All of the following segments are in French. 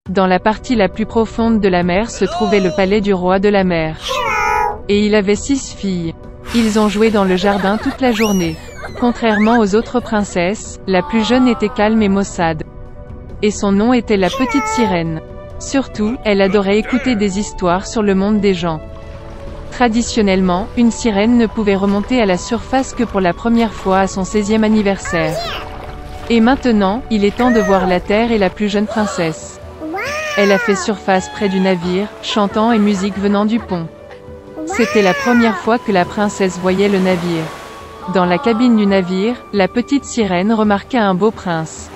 Dans la partie la plus profonde de la mer se trouvait le palais du roi de la mer. Et il avait 6 filles. Ils ont joué dans le jardin toute la journée. Contrairement aux autres princesses, la plus jeune était calme et maussade. Et son nom était la petite sirène. Surtout, elle adorait écouter des histoires sur le monde des gens. Traditionnellement, une sirène ne pouvait remonter à la surface que pour la première fois à son 16e anniversaire. Et maintenant, il est temps de voir la terre et la plus jeune princesse. Elle a fait surface près du navire, chantant et musique venant du pont. C'était la première fois que la princesse voyait le navire. Dans la cabine du navire, la petite sirène remarqua un beau prince.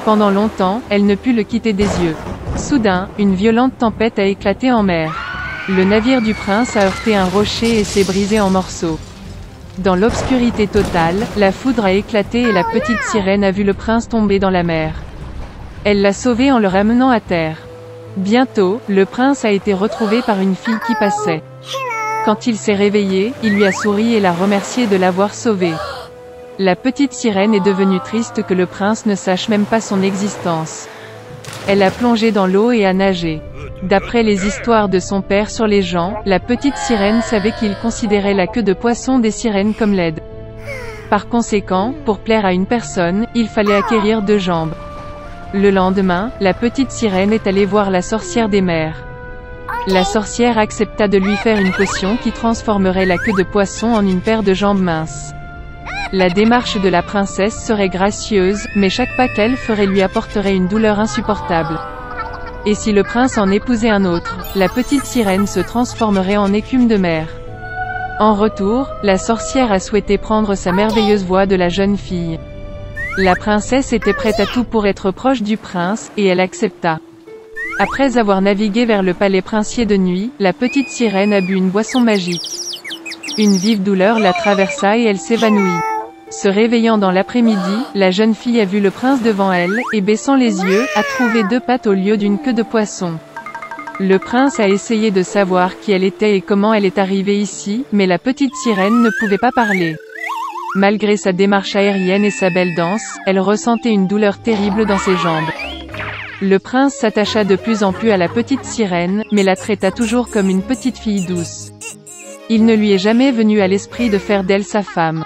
Pendant longtemps, elle ne put le quitter des yeux. Soudain, une violente tempête a éclaté en mer. Le navire du prince a heurté un rocher et s'est brisé en morceaux. Dans l'obscurité totale, la foudre a éclaté et la petite sirène a vu le prince tomber dans la mer. Elle l'a sauvé en le ramenant à terre. Bientôt, le prince a été retrouvé par une fille qui passait. Quand il s'est réveillé, il lui a souri et l'a remercié de l'avoir sauvé. La petite sirène est devenue triste que le prince ne sache même pas son existence. Elle a plongé dans l'eau et a nagé. D'après les histoires de son père sur les gens, la petite sirène savait qu'il considérait la queue de poisson des sirènes comme laide. Par conséquent, pour plaire à une personne, il fallait acquérir 2 jambes. Le lendemain, la petite sirène est allée voir la sorcière des mers. La sorcière accepta de lui faire une potion qui transformerait la queue de poisson en une paire de jambes minces. La démarche de la princesse serait gracieuse, mais chaque pas qu'elle ferait lui apporterait une douleur insupportable. Et si le prince en épousait un autre, la petite sirène se transformerait en écume de mer. En retour, la sorcière a souhaité prendre sa merveilleuse voix de la jeune fille. La princesse était prête à tout pour être proche du prince, et elle accepta. Après avoir navigué vers le palais princier de nuit, la petite sirène a bu une boisson magique. Une vive douleur la traversa et elle s'évanouit. Se réveillant dans l'après-midi, la jeune fille a vu le prince devant elle, et baissant les yeux, a trouvé 2 pattes au lieu d'une queue de poisson. Le prince a essayé de savoir qui elle était et comment elle est arrivée ici, mais la petite sirène ne pouvait pas parler. Malgré sa démarche aérienne et sa belle danse, elle ressentait une douleur terrible dans ses jambes. Le prince s'attacha de plus en plus à la petite sirène, mais la traita toujours comme une petite fille douce. Il ne lui est jamais venu à l'esprit de faire d'elle sa femme.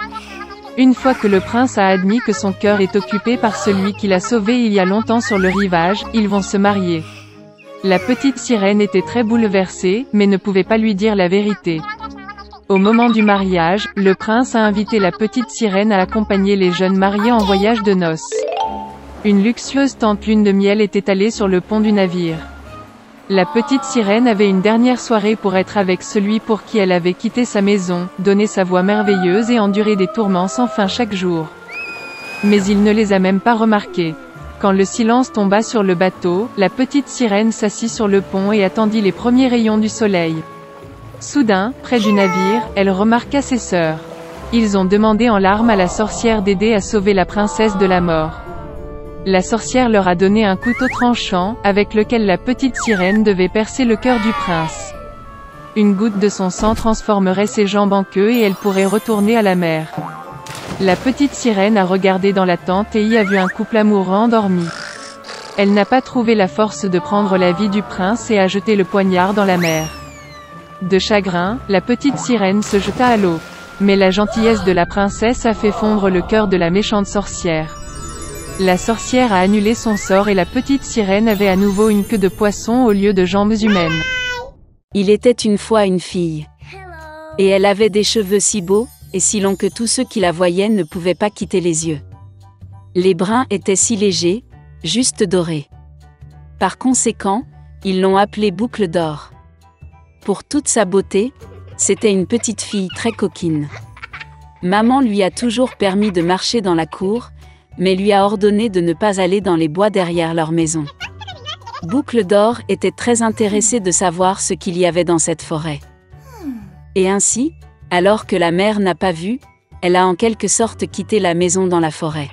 Une fois que le prince a admis que son cœur est occupé par celui qui l'a sauvé il y a longtemps sur le rivage, ils vont se marier. La petite sirène était très bouleversée, mais ne pouvait pas lui dire la vérité. Au moment du mariage, le prince a invité la petite sirène à accompagner les jeunes mariés en voyage de noces. Une luxueuse tente lune de miel est étalée sur le pont du navire. La petite sirène avait une dernière soirée pour être avec celui pour qui elle avait quitté sa maison, donné sa voix merveilleuse et enduré des tourments sans fin chaque jour. Mais il ne les a même pas remarqués. Quand le silence tomba sur le bateau, la petite sirène s'assit sur le pont et attendit les premiers rayons du soleil. Soudain, près du navire, elle remarqua ses sœurs. Ils ont demandé en larmes à la sorcière d'aider à sauver la princesse de la mort. La sorcière leur a donné un couteau tranchant, avec lequel la petite sirène devait percer le cœur du prince. Une goutte de son sang transformerait ses jambes en queue et elle pourrait retourner à la mer. La petite sirène a regardé dans la tente et y a vu un couple amoureux endormi. Elle n'a pas trouvé la force de prendre la vie du prince et a jeté le poignard dans la mer. De chagrin, la petite sirène se jeta à l'eau. Mais la gentillesse de la princesse a fait fondre le cœur de la méchante sorcière. La sorcière a annulé son sort et la petite sirène avait à nouveau une queue de poisson au lieu de jambes humaines. Il était une fois une fille. Et elle avait des cheveux si beaux, et si longs que tous ceux qui la voyaient ne pouvaient pas quitter les yeux. Les brins étaient si légers, juste dorés. Par conséquent, ils l'ont appelée Boucle d'or. Pour toute sa beauté, c'était une petite fille très coquine. Maman lui a toujours permis de marcher dans la cour, mais lui a ordonné de ne pas aller dans les bois derrière leur maison. Boucle d'or était très intéressée de savoir ce qu'il y avait dans cette forêt. Et ainsi, alors que la mère n'a pas vu, elle a en quelque sorte quitté la maison dans la forêt.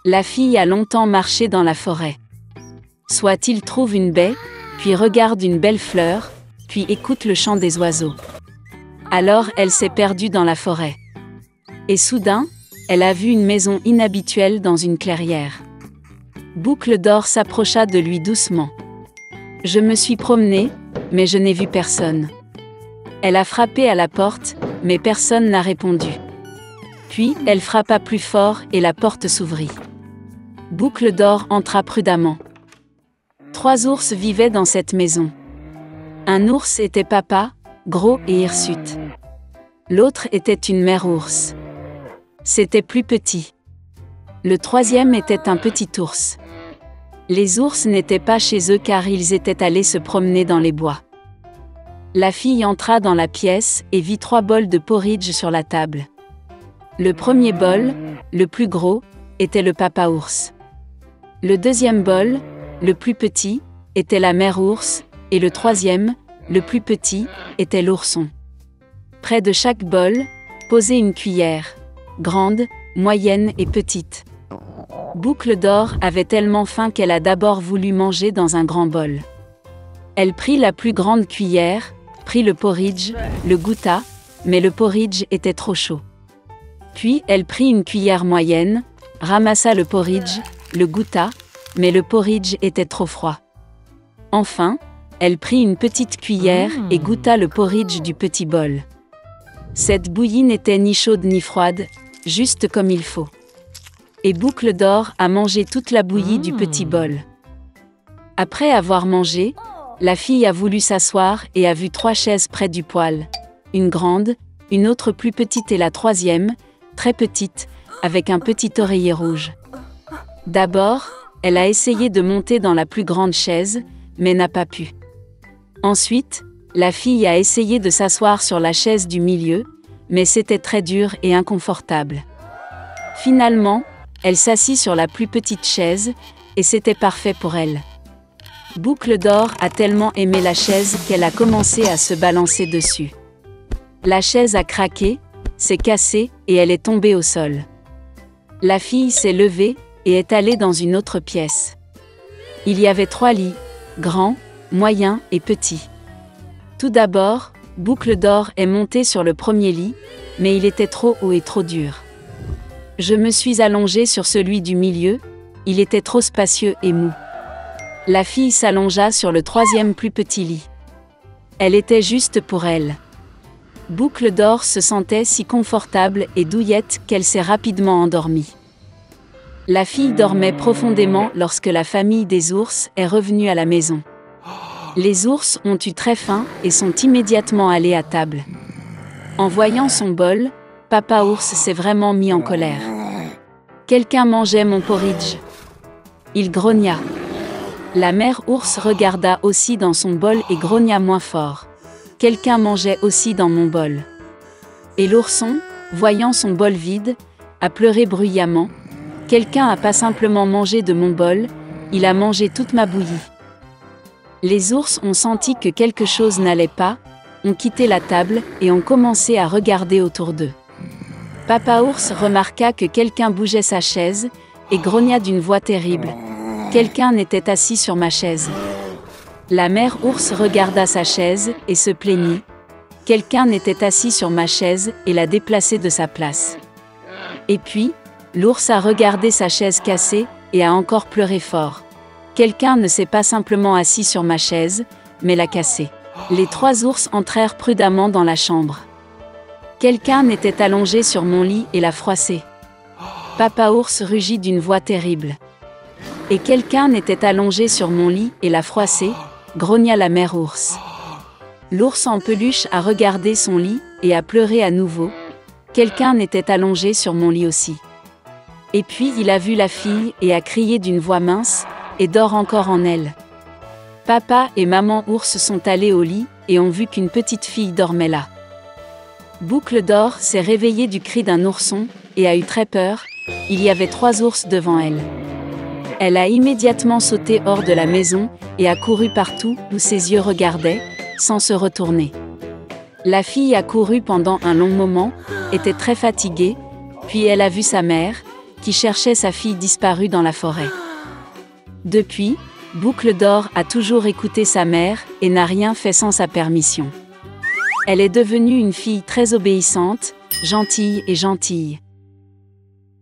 La fille a longtemps marché dans la forêt. Soit il trouve une baie, puis regarde une belle fleur, puis écoute le chant des oiseaux. Alors elle s'est perdue dans la forêt. Et soudain, elle a vu une maison inhabituelle dans une clairière. Boucle d'or s'approcha de lui doucement. Je me suis promenée, mais je n'ai vu personne. Elle a frappé à la porte, mais personne n'a répondu. Puis, elle frappa plus fort et la porte s'ouvrit. Boucle d'Or entra prudemment. 3 ours vivaient dans cette maison. Un ours était papa, gros et hirsute. L'autre était une mère ours. C'était plus petit. Le 3e était un petit ours. Les ours n'étaient pas chez eux car ils étaient allés se promener dans les bois. La fille entra dans la pièce et vit 3 bols de porridge sur la table. Le premier bol, le plus gros, était le papa ours. Le 2e bol, le plus petit, était la mère ours, et le 3e, le plus petit, était l'ourson. Près de chaque bol, posait une cuillère, grande, moyenne et petite. Boucle d'Or avait tellement faim qu'elle a d'abord voulu manger dans un grand bol. Elle prit la plus grande cuillère, prit le porridge, le goûta, mais le porridge était trop chaud. Puis elle prit une cuillère moyenne, ramassa le porridge, le goûta, mais le porridge était trop froid. Enfin, elle prit une petite cuillère et goûta le porridge du petit bol. Cette bouillie n'était ni chaude ni froide, juste comme il faut. Et Boucle d'Or a mangé toute la bouillie du petit bol. Après avoir mangé, la fille a voulu s'asseoir et a vu 3 chaises près du poêle. Une grande, une autre plus petite et la 3e, très petite, avec un petit oreiller rouge. D'abord, elle a essayé de monter dans la plus grande chaise, mais n'a pas pu. Ensuite, la fille a essayé de s'asseoir sur la chaise du milieu, mais c'était très dur et inconfortable. Finalement, elle s'assit sur la plus petite chaise, et c'était parfait pour elle. Boucle d'Or a tellement aimé la chaise qu'elle a commencé à se balancer dessus. La chaise a craqué, s'est cassée, et elle est tombée au sol. La fille s'est levée, et est allée dans une autre pièce. Il y avait 3 lits, grands, moyens et petits. Tout d'abord, Boucle d'Or est montée sur le premier lit, mais il était trop haut et trop dur. Je me suis allongée sur celui du milieu, il était trop spacieux et mou. La fille s'allongea sur le 3e plus petit lit. Elle était juste pour elle. Boucle d'Or se sentait si confortable et douillette qu'elle s'est rapidement endormie. La fille dormait profondément lorsque la famille des ours est revenue à la maison. Les ours ont eu très faim et sont immédiatement allés à table. En voyant son bol, papa ours s'est vraiment mis en colère. Quelqu'un mangeait mon porridge. Il grogna. La mère ours regarda aussi dans son bol et grogna moins fort. Quelqu'un mangeait aussi dans mon bol. Et l'ourson, voyant son bol vide, a pleuré bruyamment. Quelqu'un n'a pas simplement mangé de mon bol, il a mangé toute ma bouillie. Les ours ont senti que quelque chose n'allait pas, ont quitté la table et ont commencé à regarder autour d'eux. Papa ours remarqua que quelqu'un bougeait sa chaise et grogna d'une voix terrible. Quelqu'un était assis sur ma chaise. La mère ours regarda sa chaise et se plaignit. Quelqu'un était assis sur ma chaise et l'a déplacée de sa place. Et puis, l'ours a regardé sa chaise cassée et a encore pleuré fort. Quelqu'un ne s'est pas simplement assis sur ma chaise, mais l'a cassée. Les 3 ours entrèrent prudemment dans la chambre. Quelqu'un était allongé sur mon lit et l'a froissé. Papa ours rugit d'une voix terrible. Et quelqu'un était allongé sur mon lit et l'a froissé, grogna la mère ours. L'ours en peluche a regardé son lit et a pleuré à nouveau. Quelqu'un était allongé sur mon lit aussi. Et puis il a vu la fille et a crié d'une voix mince, et dort encore en elle. Papa et maman ours sont allés au lit et ont vu qu'une petite fille dormait là. Boucle d'Or s'est réveillée du cri d'un ourson et a eu très peur, il y avait 3 ours devant elle. Elle a immédiatement sauté hors de la maison et a couru partout où ses yeux regardaient, sans se retourner. La fille a couru pendant un long moment, était très fatiguée, puis elle a vu sa mère, qui cherchait sa fille disparue dans la forêt. Depuis, Boucle d'Or a toujours écouté sa mère et n'a rien fait sans sa permission. Elle est devenue une fille très obéissante, gentille et gentille.